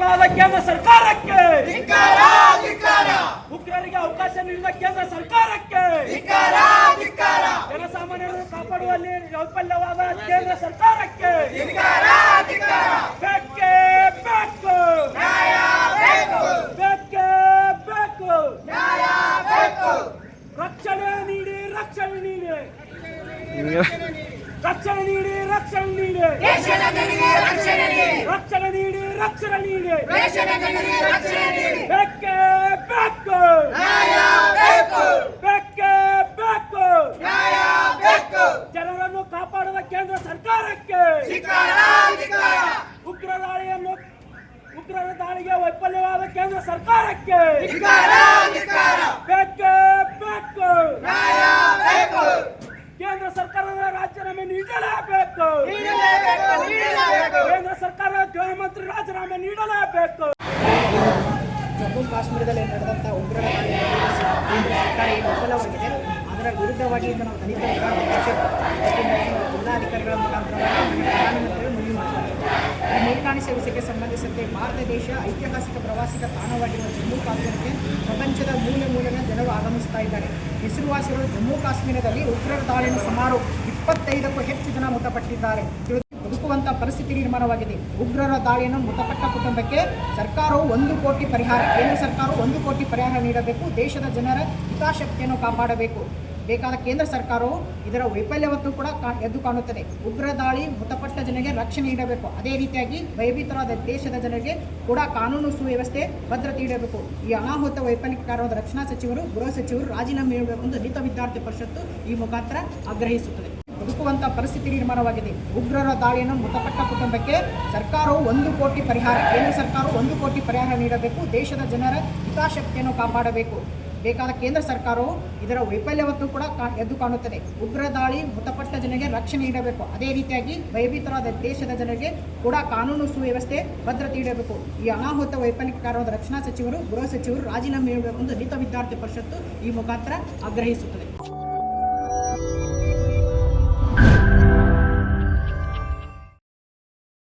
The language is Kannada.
ಸರ್ಕಾರಕ್ಕೆ ಕೇಂದ್ರ ಸರ್ಕಾರಕ್ಕೆ ಉಗ್ರರಿಗೆ ಅವಕಾಶ ನೀಡಿದ ಕೇಂದ್ರ ಸರ್ಕಾರಕ್ಕೆ ಜನಸಾಮಾನ್ಯರನ್ನು ಕಾಪಾಡುವಲ್ಲಿ ವೈಫಲ್ಯವಾದ ಕೇಂದ್ರ ಸರ್ಕಾರಕ್ಕೆ ಬೇಕೇ ಬೇಕು, ಬೇಕೇ ಬೇಕು, ರಕ್ಷಣೆ ನೀಡಿ, ರಕ್ಷಣೆ ನೀಡಿ, ರಕ್ಷಣೆ ನೀಡಿ, ರಕ್ಷಣೆ ನೀಡಿ, ರಕ್ಷಣೆ ನೀಡಿ, ರಕ್ಷಣೆ ನೀಡಿ, ಬೇಕೇ ಬೇಕು, ಬೇಕೇ ಬೇಕು, ಜನರನ್ನು ಕಾಪಾಡುವ ಕೇಂದ್ರ ಸರ್ಕಾರಕ್ಕೆ ಉಗ್ರರ ದಾಳಿಗೆ ವೈಫಲ್ಯವಾದ ಕೇಂದ್ರ ಸರ್ಕಾರಕ್ಕೆ ಬೇಕೇ ಬೇಕು, ಕೇಂದ್ರ ಸರ್ಕಾರದ ರಾಜೀನಾಮೆ ನೀಡಲೇಬೇಕು, ಕೇಂದ್ರ ಸರ್ಕಾರದ ಗೃಹ ಮಂತ್ರಿ ರಾಜೀನಾಮೆ ನೀಡಲೇಬೇಕು. ಜಮ್ಮು ಕಾಶ್ಮೀರದಲ್ಲಿ ನಡೆದಂಥ ಉಗ್ರರ ದಾಳಿ ಕೇಂದ್ರ ಸರ್ಕಾರ ಏನು ವಿಫಲವಾಗಿದೆ, ಅದರ ವಿರುದ್ಧವಾಗಿ ಇಂದು ನಾವು ದಲಿತ ಜಿಲ್ಲಾಧಿಕಾರಿಗಳ ಮುಖಾಂತರ ಪ್ರಧಾನಮಂತ್ರಿಗಳು ಮನವಿ ಮಾಡಿದ್ದಾರೆ. ಈ ಮೇಲ್ಕಾಣಿ ಸೇವಿಸಕ್ಕೆ ಸಂಬಂಧಿಸಿದಂತೆ ಭಾರತ ದೇಶ ಐತಿಹಾಸಿಕ ಪ್ರವಾಸಿಗ ತಾಣವಾಗಿರುವ ಜಮ್ಮು ಕಾಶ್ಮೀರಕ್ಕೆ ಪ್ರಪಂಚದ ಮೂಲೆಯ ಜನರು ಆಗಮಿಸ್ತಾ ಇದ್ದಾರೆ. ಹೆಸರುವಾಸಿಗಳು ಜಮ್ಮು ಕಾಶ್ಮೀರದಲ್ಲಿ ಉಗ್ರರ ದಾಳಿಯನ್ನು ಸುಮಾರು 25ಕ್ಕೂ ಹೆಚ್ಚು ಜನ ಮೃತಪಟ್ಟಿದ್ದಾರೆ. ಬದುಕುವಂಥ ಪರಿಸ್ಥಿತಿ ನಿರ್ಮಾಣವಾಗಿದೆ. ಉಗ್ರರ ದಾಳಿಯನ್ನು ಮೃತಪಟ್ಟ ಕುಟುಂಬಕ್ಕೆ ಸರ್ಕಾರವು 1 ಕೋಟಿ ಪರಿಹಾರ, ಕೇಂದ್ರ ಸರ್ಕಾರವು 1 ಕೋಟಿ ಪರಿಹಾರ ನೀಡಬೇಕು. ದೇಶದ ಜನರ ಹಿತಾಸಕ್ತಿಯನ್ನು ಕಾಪಾಡಬೇಕು. ಬೇಕಾದ ಕೇಂದ್ರ ಸರ್ಕಾರವು ಇದರ ವೈಫಲ್ಯವತ್ತು ಕೂಡ ಎದ್ದು ಕಾಣುತ್ತದೆ. ಉಗ್ರ ದಾಳಿ ಮೃತಪಟ್ಟ ಜನರಿಗೆ ರಕ್ಷಣೆ ನೀಡಬೇಕು. ಅದೇ ರೀತಿಯಾಗಿ ಭಯಭೀತರಾದ ದೇಶದ ಜನರಿಗೆ ಕೂಡ ಕಾನೂನು ಸುವ್ಯವಸ್ಥೆ ಭದ್ರತೆ ನೀಡಬೇಕು. ಈ ಅನಾಹುತ ವೈಫಲ್ಯಕ್ಕೆ ಕಾರಣವಾದ ರಕ್ಷಣಾ ಸಚಿವರು, ಗೃಹ ಸಚಿವರು ರಾಜೀನಾಮೆ ನೀಡಬೇಕು ಎಂದು ದಲಿತ ವಿದ್ಯಾರ್ಥಿ ಪರಿಷತ್ತು ಈ ಮುಖಾಂತರ ಆಗ್ರಹಿಸುತ್ತದೆ. ಬದುಕುವಂಥ ಪರಿಸ್ಥಿತಿ ನಿರ್ಮಾಣವಾಗಿದೆ. ಉಗ್ರರ ದಾಳಿಯನ್ನು ಮೃತಪಟ್ಟ ಕುಟುಂಬಕ್ಕೆ ಸರ್ಕಾರವು 1 ಕೋಟಿ ಪರಿಹಾರ, ಕೇಂದ್ರ ಸರ್ಕಾರವು 1 ಕೋಟಿ ಪರಿಹಾರ ನೀಡಬೇಕು. ದೇಶದ ಜನರ ಹಿತಾಸಕ್ತಿಯನ್ನು ಕಾಪಾಡಬೇಕು. ಬೇಕಾದ ಕೇಂದ್ರ ಸರ್ಕಾರವು ಇದರ ವೈಫಲ್ಯವತ್ತು ಕೂಡ ಎದ್ದು ಕಾಣುತ್ತದೆ. ಉಗ್ರ ದಾಳಿ ಮೃತಪಟ್ಟ ಜನರಿಗೆ ರಕ್ಷಣೆ ನೀಡಬೇಕು. ಅದೇ ರೀತಿಯಾಗಿ ಭಯಭೀತರಾದ ದೇಶದ ಜನರಿಗೆ ಕೂಡ ಕಾನೂನು ಸುವ್ಯವಸ್ಥೆ ಭದ್ರತೆ ನೀಡಬೇಕು. ಈ ಅನಾಹುತ ವೈಫಲ್ಯಕ್ಕೆ ಕಾರಣವಾದ ರಕ್ಷಣಾ ಸಚಿವರು, ಗೃಹ ಸಚಿವರು ರಾಜೀನಾಮೆ ನೀಡಬೇಕು ಎಂದು ದಲಿತ ವಿದ್ಯಾರ್ಥಿ ಪರಿಷತ್ತು ಈ ಮುಖಾಂತರ ಆಗ್ರಹಿಸುತ್ತದೆ.